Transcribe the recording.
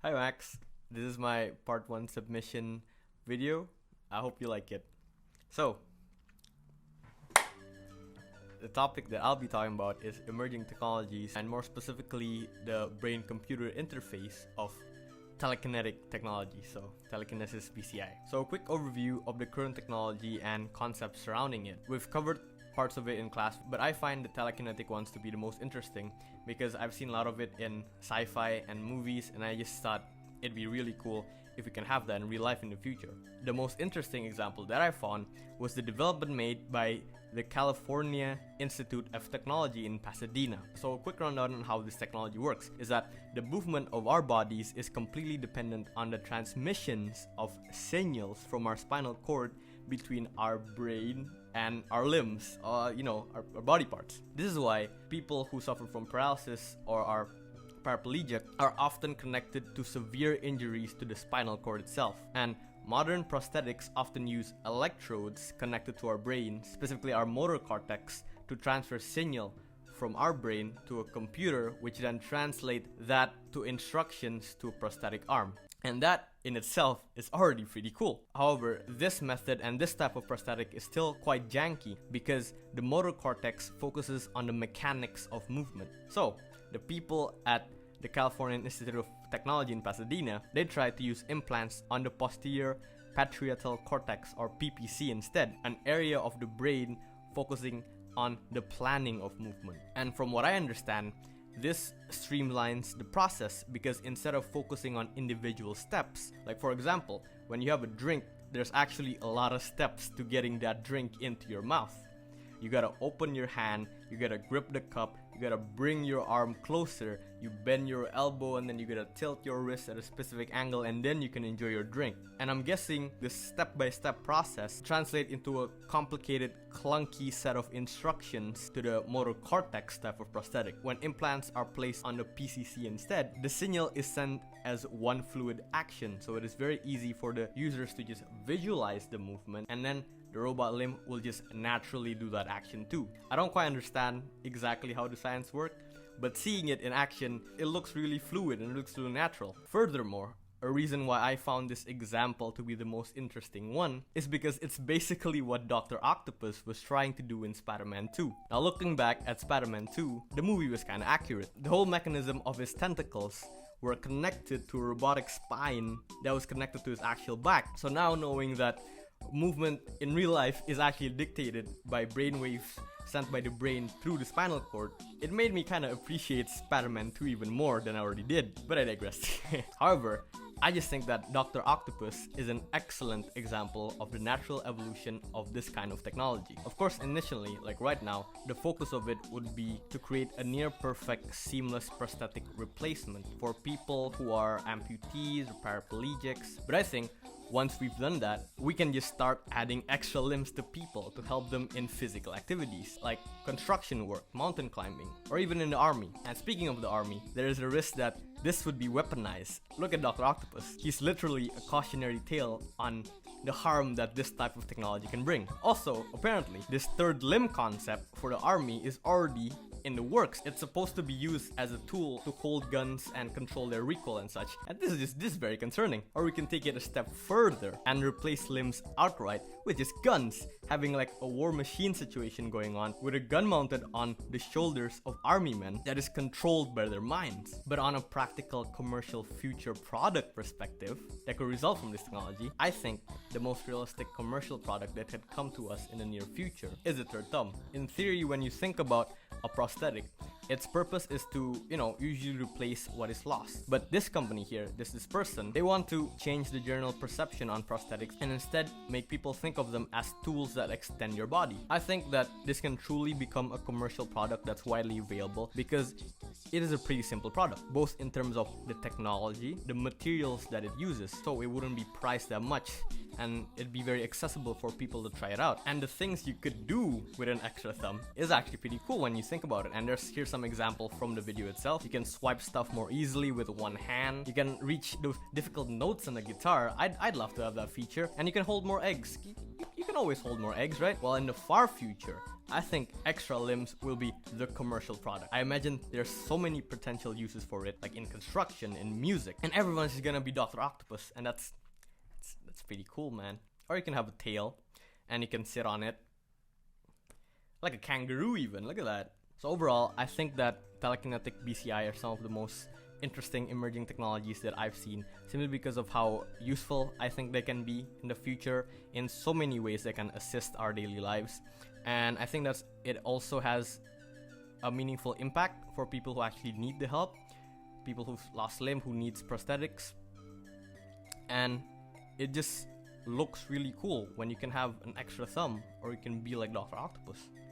Hi Max, this is my part 1 submission video. I hope you like it. So, the topic that I'll be talking about is emerging technologies, and more specifically the brain-computer interface of telekinetic technology, so telekinesis BCI. So a quick overview of the current technology and concepts surrounding it. We've covered parts of it in class, but I find the telekinetic ones to be the most interesting because I've seen a lot of it in sci-fi and movies, and I just thought it'd be really cool if we can have that in real life in the future. The most interesting example that I found was the development made by the California Institute of Technology in Pasadena. So a quick rundown on how this technology works is that the movement of our bodies is completely dependent on the transmissions of signals from our spinal cord between our brain and our limbs, our body parts. This is why people who suffer from paralysis or are paraplegic are often connected to severe injuries to the spinal cord itself. And modern prosthetics often use electrodes connected to our brain, specifically our motor cortex, to transfer signal from our brain to a computer, which then translate that to instructions to a prosthetic arm. And that in itself is already pretty cool. However, this method and this type of prosthetic is still quite janky because the motor cortex focuses on the mechanics of movement. So, the people at the California Institute of Technology in Pasadena, they tried to use implants on the posterior parietal cortex, or PPC, instead, an area of the brain focusing on the planning of movement. And from what I understand, this streamlines the process because instead of focusing on individual steps, like for example, when you have a drink, there's actually a lot of steps to getting that drink into your mouth. You gotta open your hand, you gotta grip the cup, you gotta bring your arm closer, you bend your elbow, and then you gotta tilt your wrist at a specific angle, and then you can enjoy your drink. And I'm guessing this step-by-step process translates into a complicated, clunky set of instructions to the motor cortex type of prosthetic. When implants are placed on the PCC instead, the signal is sent as one fluid action, so it is very easy for the users to just visualize the movement, and then the robot limb will just naturally do that action too. I don't quite understand exactly how the science works, but seeing it in action, it looks really fluid and it looks really natural. Furthermore, a reason why I found this example to be the most interesting one is because it's basically what Doctor Octopus was trying to do in Spider-Man 2. Now looking back at Spider-Man 2, the movie was kinda accurate. The whole mechanism of his tentacles were connected to a robotic spine that was connected to his actual back. So now knowing that movement in real life is actually dictated by brainwaves sent by the brain through the spinal cord, it made me kind of appreciate Spider-Man 2 even more than I already did, but I digress. However, I just think that Doctor Octopus is an excellent example of the natural evolution of this kind of technology. Of course, initially, like right now, the focus of it would be to create a near-perfect, seamless prosthetic replacement for people who are amputees or paraplegics, but I think once we've done that, we can just start adding extra limbs to people to help them in physical activities like construction work, mountain climbing, or even in the army. And speaking of the army, there is a risk that this would be weaponized. Look at Doctor Octopus. He's literally a cautionary tale on the harm that this type of technology can bring. Also, apparently, this third limb concept for the army is already in the works. It's supposed to be used as a tool to hold guns and control their recoil and such. And this is very concerning. Or we can take it a step further and replace limbs outright with just guns, having like a war machine situation going on with a gun mounted on the shoulders of army men that is controlled by their minds. But on a practical commercial future product perspective that could result from this technology, I think the most realistic commercial product that could come to us in the near future is a third thumb. In theory, when you think about a prosthetic, its purpose is to, usually replace what is lost. But this company here, this person, they want to change the general perception on prosthetics and instead make people think of them as tools that extend your body. I think that this can truly become a commercial product that's widely available because it is a pretty simple product, both in terms of the technology, the materials that it uses, so it wouldn't be priced that much, and it'd be very accessible for people to try it out. And the things you could do with an extra thumb is actually pretty cool when you think about it. And here's some example from the video itself. You can swipe stuff more easily with one hand. You can reach those difficult notes on the guitar. I'd love to have that feature. And you can hold more eggs. You can always hold more eggs, right? Well, in the far future, I think extra limbs will be the commercial product. I imagine there's so many potential uses for it, like in construction, in music, and everyone's gonna be Doctor Octopus, and that's pretty cool, man. Or you can have a tail, and you can sit on it like a kangaroo even. Look at that. So overall, I think that telekinetic BCI are some of the most interesting emerging technologies that I've seen, simply because of how useful I think they can be in the future. In so many ways they can assist our daily lives, and I think that it also has a meaningful impact for people who actually need the help, people who've lost limb, who needs prosthetics. And it just looks really cool when you can have an extra thumb, or you can be like Dr. Octopus.